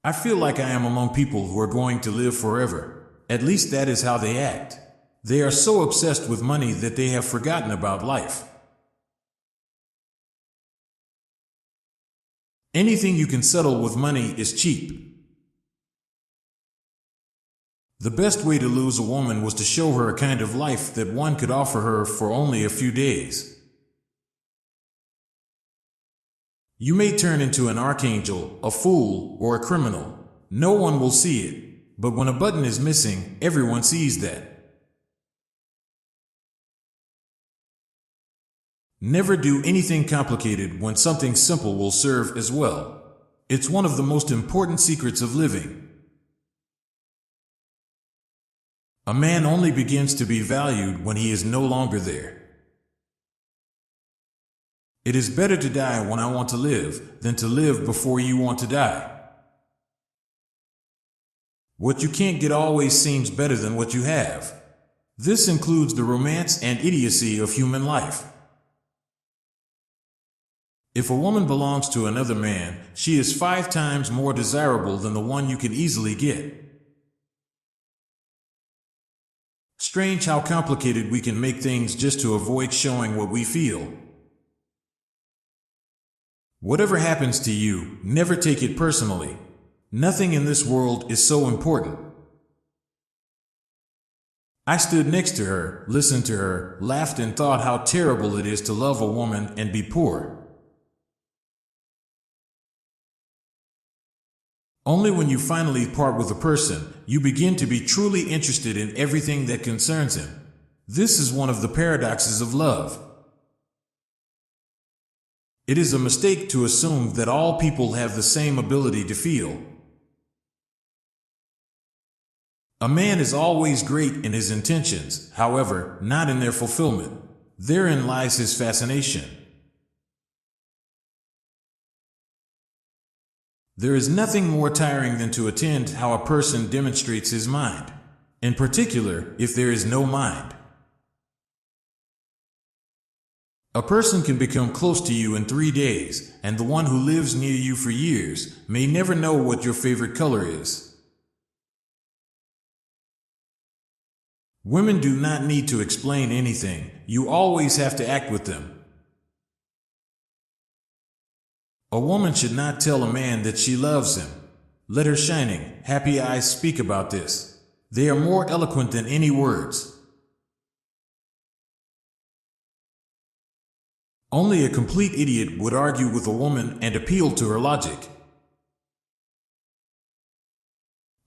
I feel like I am among people who are going to live forever. At least that is how they act. They are so obsessed with money that they have forgotten about life. Anything you can settle with money is cheap. The best way to lose a woman was to show her a kind of life that one could offer her for only a few days. You may turn into an archangel, a fool, or a criminal. No one will see it, but when a button is missing, everyone sees that. Never do anything complicated when something simple will serve as well. It's one of the most important secrets of living. A man only begins to be valued when he is no longer there. It is better to die when I want to live than to live before you want to die. What you can't get always seems better than what you have. This includes the romance and idiocy of human life. If a woman belongs to another man, she is 5 times more desirable than the one you can easily get. Strange how complicated we can make things just to avoid showing what we feel. Whatever happens to you, never take it personally. Nothing in this world is so important. I stood next to her, listened to her, laughed and thought how terrible it is to love a woman and be poor. Only when you finally part with a person, you begin to be truly interested in everything that concerns him. This is one of the paradoxes of love. It is a mistake to assume that all people have the same ability to feel. A man is always great in his intentions, however, not in their fulfillment. Therein lies his fascination. There is nothing more tiring than to attend how a person demonstrates his mind, in particular, if there is no mind. A person can become close to you in 3 days, and the one who lives near you for years may never know what your favorite color is. Women do not need to explain anything. You always have to act with them. A woman should not tell a man that she loves him. Let her shining, happy eyes speak about this. They are more eloquent than any words. Only a complete idiot would argue with a woman and appeal to her logic.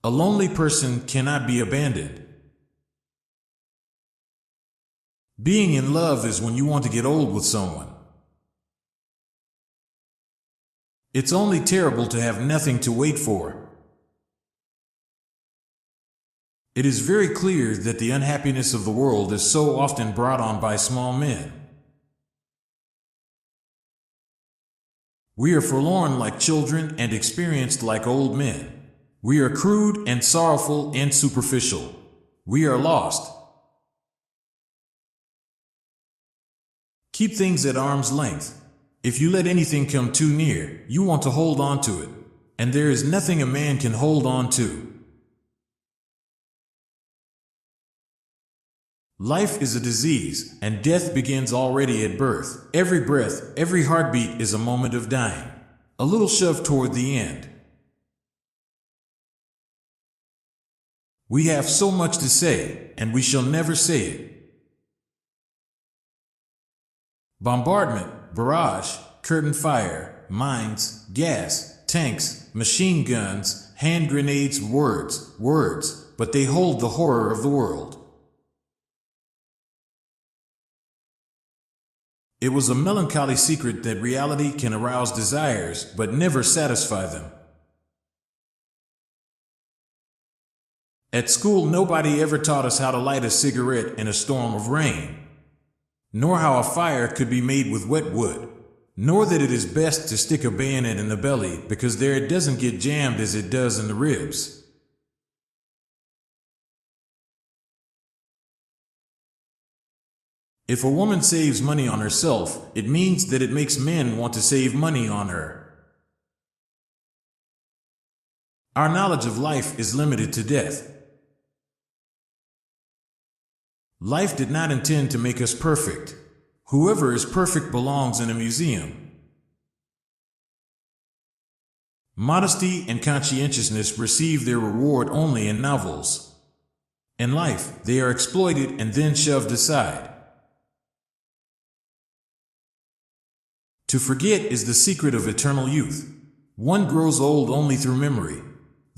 A lonely person cannot be abandoned. Being in love is when you want to get old with someone. It's only terrible to have nothing to wait for. It is very clear that the unhappiness of the world is so often brought on by small men. We are forlorn like children and experienced like old men. We are crude and sorrowful and superficial. We are lost. Keep things at arm's length. If you let anything come too near, you want to hold on to it, and there is nothing a man can hold on to. Life is a disease, and death begins already at birth. Every breath, every heartbeat is a moment of dying, a little shove toward the end. We have so much to say, and we shall never say it. Bombardment, barrage, curtain fire, mines, gas, tanks, machine guns, hand grenades, words, but they hold the horror of the world. It was a melancholy secret that reality can arouse desires, but never satisfy them. At school, nobody ever taught us how to light a cigarette in a storm of rain, nor how a fire could be made with wet wood, nor that it is best to stick a bayonet in the belly because there it doesn't get jammed as it does in the ribs. If a woman saves money on herself, it means that it makes men want to save money on her. Our knowledge of life is limited to death. Life did not intend to make us perfect. Whoever is perfect belongs in a museum. Modesty and conscientiousness receive their reward only in novels. In life, they are exploited and then shoved aside. To forget is the secret of eternal youth. One grows old only through memory.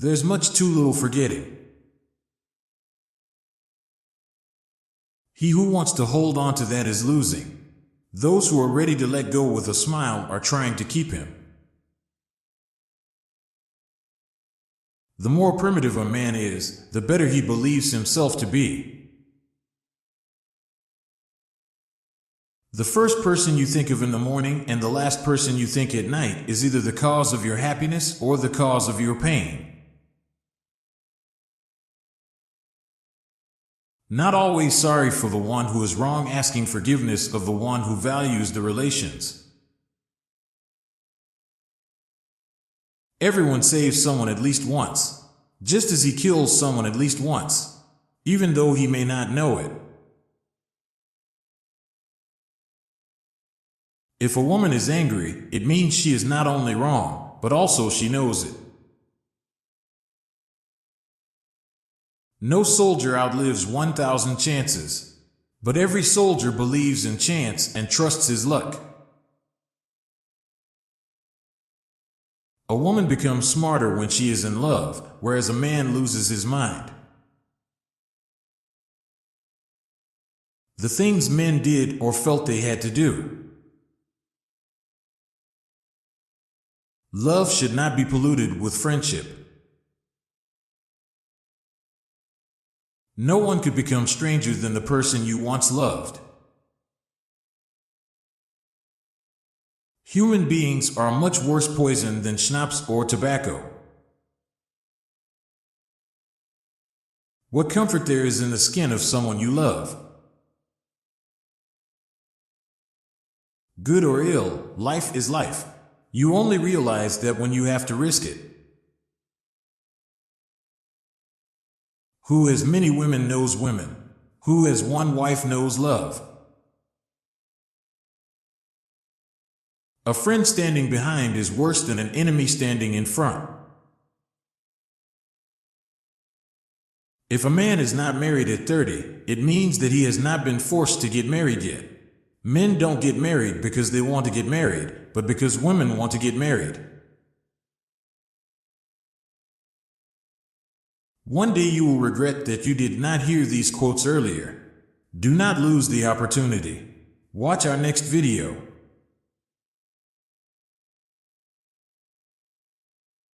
There's much too little forgetting. He who wants to hold on to that is losing. Those who are ready to let go with a smile are trying to keep him. The more primitive a man is, the better he believes himself to be. The first person you think of in the morning and the last person you think at night is either the cause of your happiness or the cause of your pain. Not always sorry for the one who is wrong, asking forgiveness of the one who values the relations. Everyone saves someone at least once, just as he kills someone at least once, even though he may not know it. If a woman is angry, it means she is not only wrong, but also she knows it. No soldier outlives 1,000 chances, but every soldier believes in chance and trusts his luck. A woman becomes smarter when she is in love, whereas a man loses his mind. The things men did or felt they had to do. Love should not be polluted with friendship. No one could become stranger than the person you once loved. Human beings are a much worse poison than schnapps or tobacco. What comfort there is in the skin of someone you love. Good or ill, life is life. You only realize that when you have to risk it. Who has many women knows women. Who has one wife knows love. A friend standing behind is worse than an enemy standing in front. If a man is not married at 30, it means that he has not been forced to get married yet. Men don't get married because they want to get married, but because women want to get married. One day you will regret that you did not hear these quotes earlier. Do not lose the opportunity. Watch our next video.